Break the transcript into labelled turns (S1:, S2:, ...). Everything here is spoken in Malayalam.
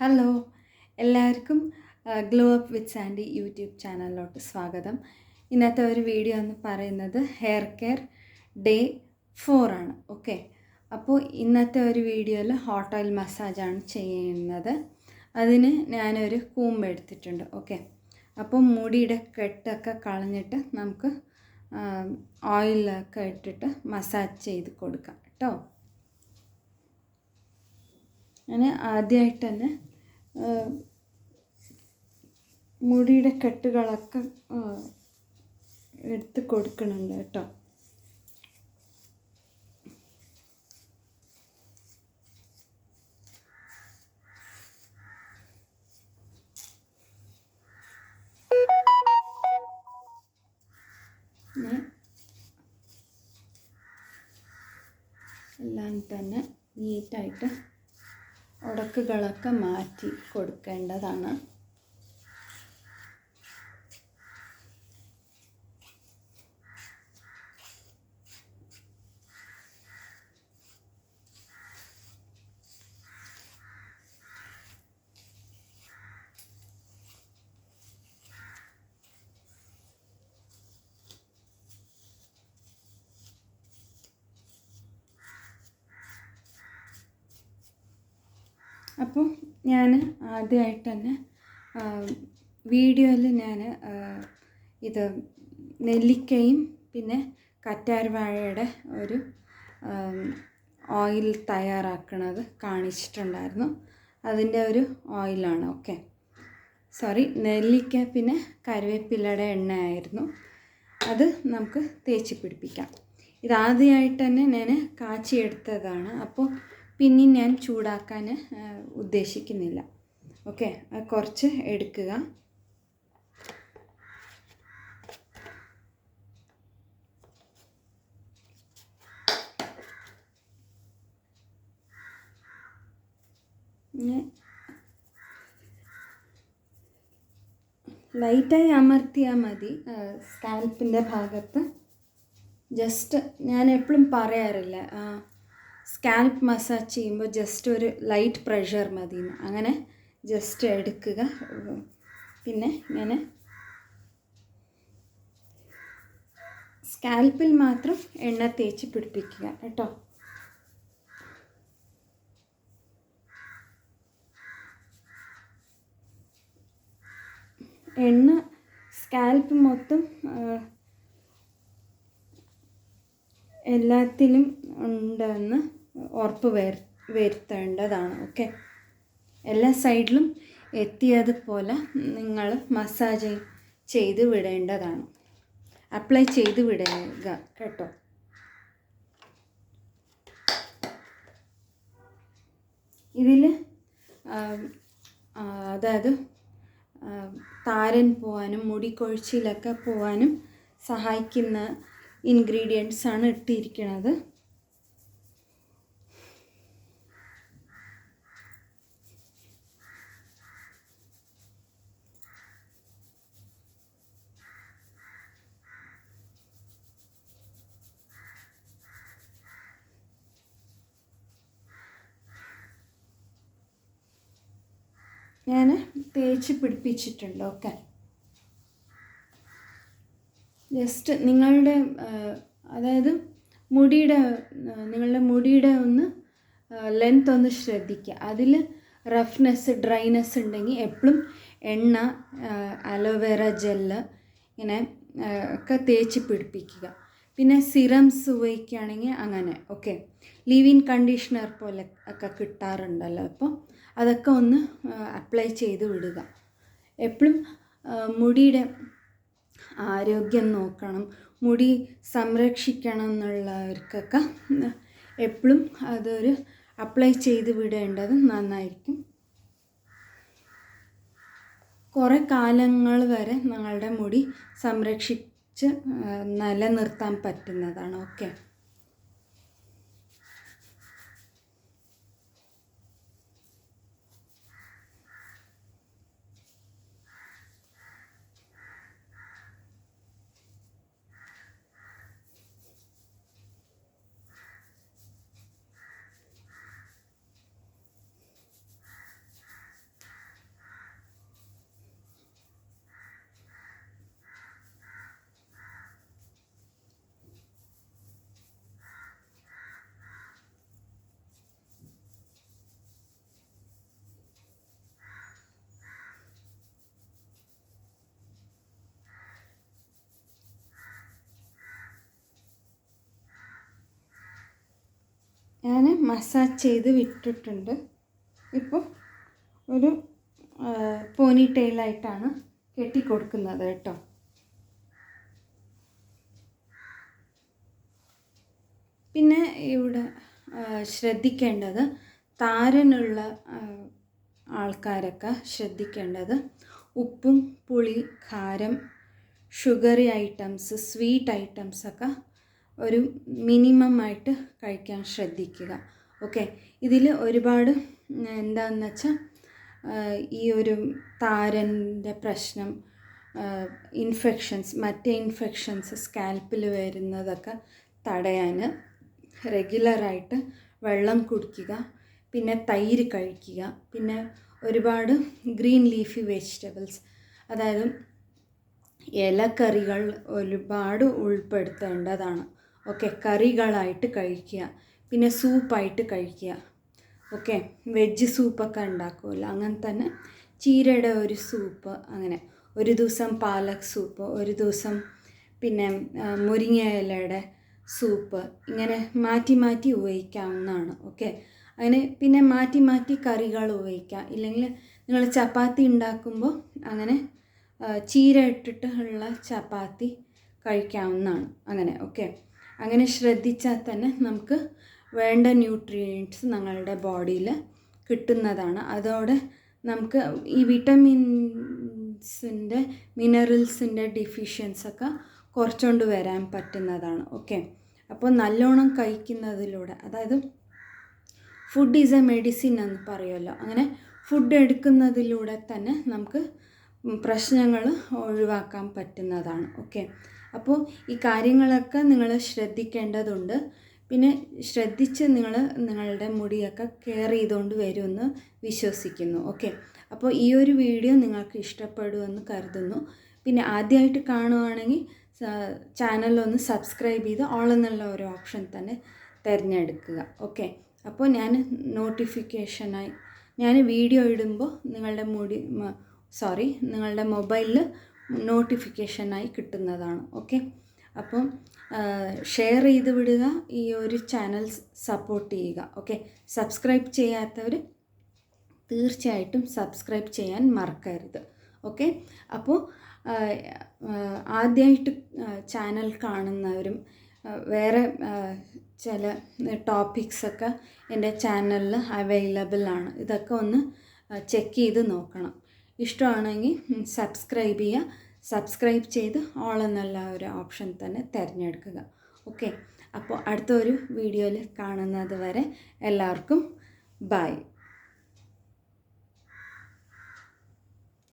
S1: ഹലോ എല്ലാവർക്കും glow up with Sandy YouTube ചാനലിലോട്ട് സ്വാഗതം. ഇന്നത്തെ ഒരു വീഡിയോ എന്ന് പറയുന്നത് ഹെയർ കെയർ ഡേ 4 ആണ്. ഓക്കെ, അപ്പോൾ ഇന്നത്തെ ഒരു വീഡിയോയിൽ ഹോട്ട് ഓയിൽ മസാജാണ് ചെയ്യുന്നത്. അതിന് ഞാനൊരു കൂമ്പ് എടുത്തിട്ടുണ്ട്. ഓക്കെ, അപ്പോൾ മുടിയുടെ കെട്ടൊക്കെ കളഞ്ഞിട്ട് നമുക്ക് ഓയിലൊക്കെ ഇട്ടിട്ട് മസാജ് ചെയ്ത് കൊടുക്കാം കേട്ടോ. ഞാൻ ആദ്യമായിട്ട് തന്നെ മുടിയുടെ കെട്ടുകളൊക്കെ എടുത്ത് കൊടുക്കുന്നുണ്ട് കേട്ടോ. എല്ലാം തന്നെ നീറ്റായിട്ട് ഉടക്കുകളൊക്കെ മാറ്റി കൊടുക്കേണ്ടതാണ്. അപ്പോൾ ഞാൻ ആദ്യമായിട്ട് തന്നെ വീഡിയോയിൽ ഞാൻ ഇത് നെല്ലിക്കയും പിന്നെ കറ്റാർവാഴയുടെ ഒരു ഓയിൽ തയ്യാറാക്കുന്നത് കാണിച്ചിട്ടുണ്ടായിരുന്നു. അതിൻ്റെ ഒരു ഓയിലാണ്. ഓക്കെ, സോറി, നെല്ലിക്ക പിന്നെ കറിവേപ്പിലയുടെ എണ്ണയായിരുന്നു. അത് നമുക്ക് തേച്ച് പിടിപ്പിക്കാം. ഇതാദ്യമായിട്ട് തന്നെ ഞാൻ കാച്ചിയെടുത്തതാണ്. അപ്പോൾ പിന്നെ ഞാൻ ചൂടാക്കാൻ ഉദ്ദേശിക്കുന്നില്ല. ഓക്കെ, കുറച്ച് എടുക്കുക. ലൈറ്റായി അമർത്തിയാൽ മതി സ്കാൽപ്പിൻ്റെ ഭാഗത്ത്. ജസ്റ്റ് ഞാൻ എപ്പോഴും പറയാറില്ല, സ്കാൽപ്പ് മസാജ് ചെയ്യുമ്പോൾ ജസ്റ്റ് ഒരു ലൈറ്റ് പ്രഷർ മതി. അങ്ങനെ ജസ്റ്റ് എടുക്കുക. പിന്നെ ഞാൻ സ്കാൽപ്പിൽ മാത്രം എണ്ണ തേച്ച് പിടിപ്പിക്കുക കേട്ടോ. എണ്ണ സ്കാൽപ്പ് മൊത്തം എല്ലാത്തിലും ഉണ്ടെന്ന് ഉറപ്പ് വരുത്തേണ്ടതാണ്. ഓക്കെ, എല്ലാ സൈഡിലും എത്തിയതുപോലെ നിങ്ങൾ മസാജ് ചെയ്ത് വിടേണ്ടതാണ്. അപ്ലൈ ചെയ്ത് വിടുക കേട്ടോ. ഇതിൽ അതായത് താരൻ പോവാനും മുടി കൊഴിച്ചിലൊക്കെ പോവാനും സഹായിക്കുന്ന ഇൻഗ്രീഡിയൻസ് ആണ് ഇട്ടിരിക്കുന്നത്. ഞാൻ തേച്ച് പിടിപ്പിച്ചിട്ടുണ്ട്. ഓക്കെ, ജസ്റ്റ് നിങ്ങളുടെ അതായത് നിങ്ങളുടെ മുടിയുടെ ഒന്ന് ലെങ്ത് ഒന്ന് ശ്രദ്ധിക്കുക. അതിൽ റഫ്നെസ് ഡ്രൈനെസ് ഉണ്ടെങ്കിൽ എപ്പോഴും എണ്ണ, അലോവേറ ജെല്ല് ഇങ്ങനെ ഒക്കെ തേച്ച് പിടിപ്പിക്കുക. പിന്നെ സിറംസ് ഉപയോഗിക്കുകയാണെങ്കിൽ അങ്ങനെ. ഓക്കെ, ലീവ്-ഇൻ കണ്ടീഷണർ പോലെ ഒക്കെ കിട്ടാറുണ്ടല്ലോ, അപ്പോൾ അതൊക്കെ ഒന്ന് അപ്ലൈ ചെയ്ത് വിടുക. എപ്പോഴും മുടിയുടെ ആരോഗ്യം നോക്കണം, മുടി സംരക്ഷിക്കണം എന്നുള്ളവർക്കൊക്കെ എപ്പോഴും അതൊരു അപ്ലൈ ചെയ്ത് വിടേണ്ടത് നന്നായിരിക്കും. കുറേ കാലങ്ങൾ വരെ നിങ്ങളുടെ മുടി സംരക്ഷിച്ച് നിലനിർത്താൻ പറ്റുന്നതാണ്. ഓക്കെ, ഞാൻ മസാജ് ചെയ്ത് വിട്ടിട്ടുണ്ട്. ഇപ്പോൾ ഒരു പോനി ടെയിലായിട്ടാണ് കെട്ടിക്കൊടുക്കുന്നത് കേട്ടോ. പിന്നെ ഇവിടെ ശ്രദ്ധിക്കേണ്ടത്, താരനുള്ള ആൾക്കാരൊക്കെ ശ്രദ്ധിക്കേണ്ടത് ഉപ്പും പുളി കാരം ഷുഗറി ഐറ്റംസ് സ്വീറ്റ് ഐറ്റംസൊക്കെ ഒരു മിനിമം ആയിട്ട് കഴിക്കാൻ ശ്രദ്ധിക്കുക. ഓക്കെ, ഇതിൽ ഒരുപാട് എന്താണെന്ന് വെച്ചാൽ ഈ ഒരു താരൻ്റെ പ്രശ്നം, ഇൻഫെക്ഷൻസ്, മറ്റേ ഇൻഫെക്ഷൻസ് സ്കാൽപ്പിൽ വരുന്നതൊക്കെ തടയാൻ റെഗുലറായിട്ട് വെള്ളം കുടിക്കുക, പിന്നെ തൈര് കഴിക്കുക, പിന്നെ ഒരുപാട് ഗ്രീൻ ലീഫി വെജിറ്റബിൾസ്, അതായത് ഇലക്കറികൾ ഒരുപാട് ഉൾപ്പെടുത്തേണ്ടതാണ്. ഓക്കെ, കറികളായിട്ട് കഴിക്കുക, പിന്നെ സൂപ്പായിട്ട് കഴിക്കുക. ഓക്കെ, വെജ് സൂപ്പൊക്കെ ഉണ്ടാക്കുമല്ലോ, അങ്ങനെ തന്നെ ചീരയുടെ ഒരു സൂപ്പ്, അങ്ങനെ ഒരു ദിവസം പാലക് സൂപ്പ്, ഒരു ദിവസം പിന്നെ മുരിങ്ങ ഇലയുടെ സൂപ്പ്, ഇങ്ങനെ മാറ്റി മാറ്റി ഉപയോഗിക്കാവുന്നതാണ്. ഓക്കെ, അങ്ങനെ പിന്നെ മാറ്റി മാറ്റി കറികൾ ഉപയോഗിക്കാം. ഇല്ലെങ്കിൽ നിങ്ങൾ ചപ്പാത്തി ഉണ്ടാക്കുമ്പോൾ അങ്ങനെ ചീര ഇട്ടിട്ട് ഉള്ള ചപ്പാത്തി കഴിക്കാവുന്നതാണ്. അങ്ങനെ ഓക്കെ, അങ്ങനെ ശ്രദ്ധിച്ചാൽ തന്നെ നമുക്ക് വേണ്ട ന്യൂട്രിയൻറ്റ്സ് ഞങ്ങളുടെ ബോഡിയിൽ കിട്ടുന്നതാണ്. അതോടെ നമുക്ക് ഈ വിറ്റമിൻസിൻ്റെ മിനറൽസിൻ്റെ ഡെഫിഷ്യൻസൊക്കെ കുറച്ചുകൊണ്ട് വരാൻ പറ്റുന്നതാണ്. ഓക്കെ, അപ്പോൾ നല്ലോണം കഴിക്കുന്നതിലൂടെ, അതായത് ഫുഡ് ഈസ് എ മെഡിസിൻ എന്ന് പറയുമല്ലോ, അങ്ങനെ ഫുഡ് എടുക്കുന്നതിലൂടെ തന്നെ നമുക്ക് പ്രശ്നങ്ങൾ ഒഴിവാക്കാൻ പറ്റുന്നതാണ്. ഓക്കെ, അപ്പോൾ ഈ കാര്യങ്ങളൊക്കെ നിങ്ങൾ ശ്രദ്ധിക്കേണ്ടതുണ്ട്. പിന്നെ ശ്രദ്ധിച്ച് നിങ്ങൾ നിങ്ങളുടെ മുടിയൊക്കെ കെയർ ചെയ്തുകൊണ്ട് വരുമെന്ന് വിശ്വസിക്കുന്നു. ഓക്കെ, അപ്പോൾ ഈ ഒരു വീഡിയോ നിങ്ങൾക്ക് ഇഷ്ടപ്പെടുമെന്ന് കരുതുന്നു. പിന്നെ ആദ്യമായിട്ട് കാണുകയാണെങ്കിൽ ചാനലൊന്ന് സബ്സ്ക്രൈബ് ചെയ്ത് ഓൾ എന്നുള്ള ഒരു ഓപ്ഷൻ തന്നെ തിരഞ്ഞെടുക്കുക. ഓക്കെ, അപ്പോൾ ഞാൻ നോട്ടിഫിക്കേഷനായി ഞാൻ വീഡിയോ ഇടുമ്പോൾ നിങ്ങളുടെ മൊബൈലിൽ നോട്ടിഫിക്കേഷനായി കിട്ടുന്നതാണ്. ഓക്കെ, അപ്പം ഷെയർ ചെയ്ത് വിടുക, ഈ ഒരു ചാനൽ സപ്പോർട്ട് ചെയ്യുക. ഓക്കെ, സബ്സ്ക്രൈബ് ചെയ്യാത്തവർ തീർച്ചയായിട്ടും സബ്സ്ക്രൈബ് ചെയ്യാൻ മറക്കരുത്. ഓക്കെ, അപ്പോൾ ആദ്യമായിട്ട് ചാനൽ കാണുന്നവരും വേറെ ചില ടോപ്പിക്സൊക്കെ എൻ്റെ ചാനലിൽ അവൈലബിൾ ആണ്. ഇതൊക്കെ ഒന്ന് ചെക്ക് ചെയ്ത് നോക്കണം. ഇഷ്ടമാണെങ്കിൽ സബ്സ്ക്രൈബ് ചെയ്യുക. സബ്സ്ക്രൈബ് ചെയ്ത് ഓൾ എന്നുള്ള ഒരു ഓപ്ഷൻ തന്നെ തിരഞ്ഞെടുക്കുക. ഓക്കെ, അപ്പോൾ അടുത്തൊരു വീഡിയോയിൽ കാണുന്നത് വരെ എല്ലാവർക്കും ബൈ.